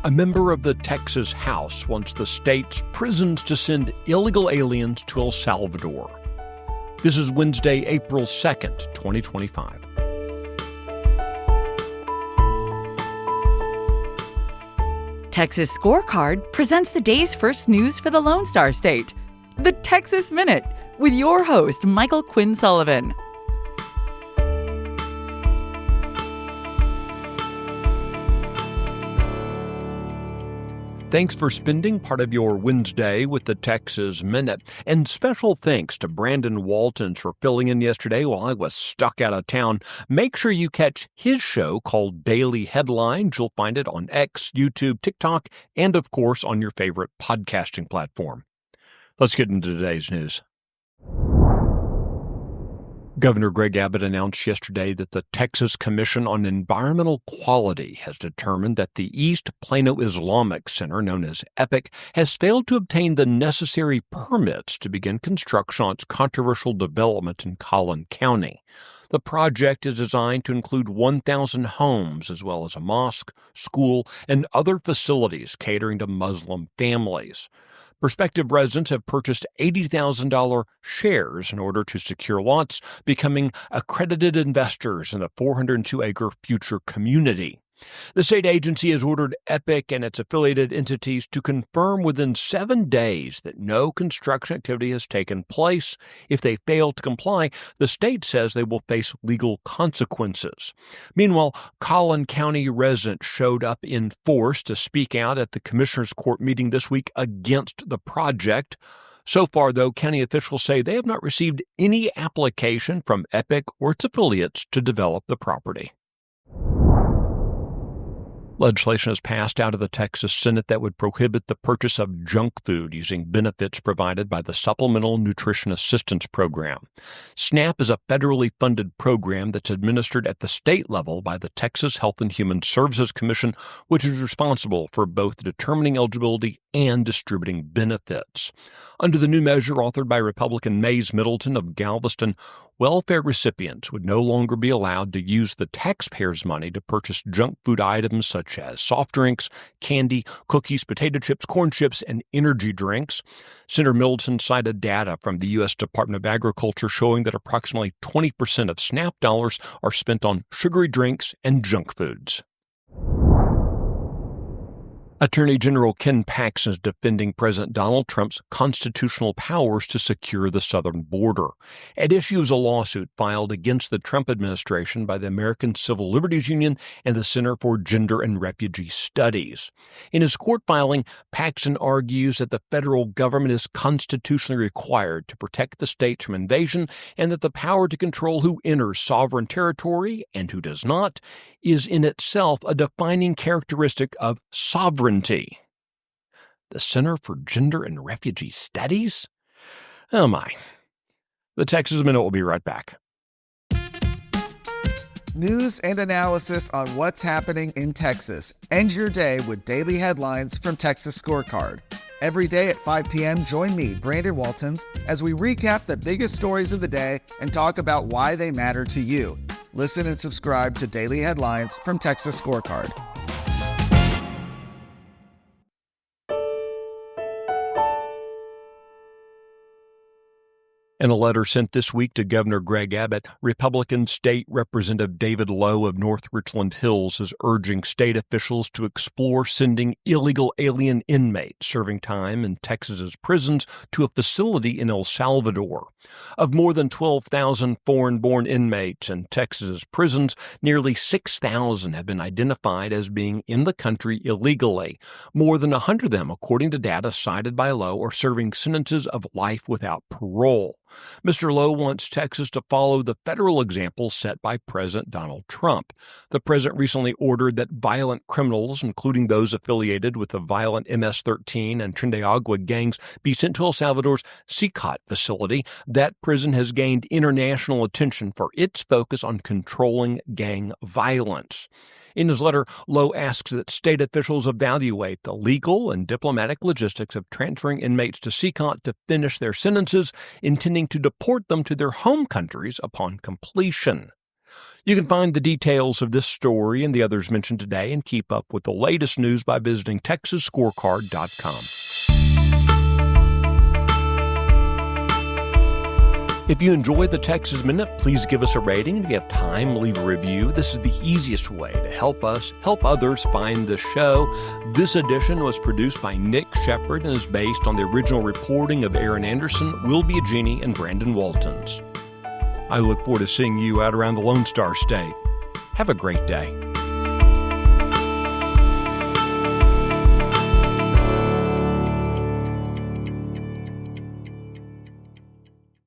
A member of the Texas House wants the state's prisons to send illegal aliens to El Salvador. This is Wednesday, April 2nd, 2025. Texas Scorecard presents the day's first news for the Lone Star State. The Texas Minute, with your host, Michael Quinn Sullivan. Thanks for spending part of your Wednesday with the Texas Minute. And special thanks to Brandon Waltons for filling in yesterday while I was stuck out of town. Make sure you catch his show called Daily Headlines. You'll find it on X, YouTube, TikTok, and of course on your favorite podcasting platform. Let's get into today's news. Governor Greg Abbott announced yesterday that the Texas Commission on Environmental Quality has determined that the East Plano Islamic Center, known as EPIC, has failed to obtain the necessary permits to begin construction on its controversial development in Collin County. The project is designed to include 1,000 homes, as well as a mosque, school, and other facilities catering to Muslim families. Prospective residents have purchased $80,000 shares in order to secure lots, becoming accredited investors in the 402-acre future community. The state agency has ordered EPIC and its affiliated entities to confirm within 7 days that no construction activity has taken place. If they fail to comply, the state says they will face legal consequences. Meanwhile, Collin County residents showed up in force to speak out at the Commissioner's Court meeting this week against the project. So far, though, county officials say they have not received any application from EPIC or its affiliates to develop the property. Legislation has passed out of the Texas Senate that would prohibit the purchase of junk food using benefits provided by the Supplemental Nutrition Assistance Program. SNAP is a federally funded program that's administered at the state level by the Texas Health and Human Services Commission, which is responsible for both determining eligibility and distributing benefits. Under the new measure authored by Republican Mays Middleton of Galveston, welfare recipients would no longer be allowed to use the taxpayers' money to purchase junk food items such as soft drinks, candy, cookies, potato chips, corn chips, and energy drinks. Senator Middleton cited data from the U.S. Department of Agriculture showing that approximately 20% of SNAP dollars are spent on sugary drinks and junk foods. Attorney General Ken Paxton is defending President Donald Trump's constitutional powers to secure the southern border. At issue is a lawsuit filed against the Trump administration by the American Civil Liberties Union and the Center for Gender and Refugee Studies. In his court filing, Paxton argues that the federal government is constitutionally required to protect the states from invasion and that the power to control who enters sovereign territory and who does not is in itself a defining characteristic of sovereignty. The Center for Gender and Refugee Studies? Oh my. The Texas Minute will be right back. News and analysis on what's happening in Texas. End your day with daily headlines from Texas Scorecard. Every day at 5 p.m., join me, Brandon Waltons, as we recap the biggest stories of the day and talk about why they matter to you. Listen and subscribe to Daily Headlines from Texas Scorecard. In a letter sent this week to Governor Greg Abbott, Republican State Representative David Lowe of North Richland Hills is urging state officials to explore sending illegal alien inmates serving time in Texas's prisons to a facility in El Salvador. Of more than 12,000 foreign-born inmates in Texas's prisons, nearly 6,000 have been identified as being in the country illegally. More than 100 of them, according to data cited by Lowe, are serving sentences of life without parole. Mr. Lowe wants Texas to follow the federal example set by President Donald Trump. The president recently ordered that violent criminals, including those affiliated with the violent MS-13 and Tren de Agua gangs, be sent to El Salvador's CICOT facility. That prison has gained international attention for its focus on controlling gang violence. In his letter, Lowe asks that state officials evaluate the legal and diplomatic logistics of transferring inmates to CICOT to finish their sentences, intending to deport them to their home countries upon completion. You can find the details of this story and the others mentioned today and keep up with the latest news by visiting TexasScorecard.com. If you enjoy the Texas Minute, please give us a rating, and if you have time, leave a review. This is the easiest way to help us help others find the show. This edition was produced by Nick Shepard and is based on the original reporting of Aaron Anderson, Will Biagini, and Brandon Waltons. I look forward to seeing you out around the Lone Star State. Have a great day.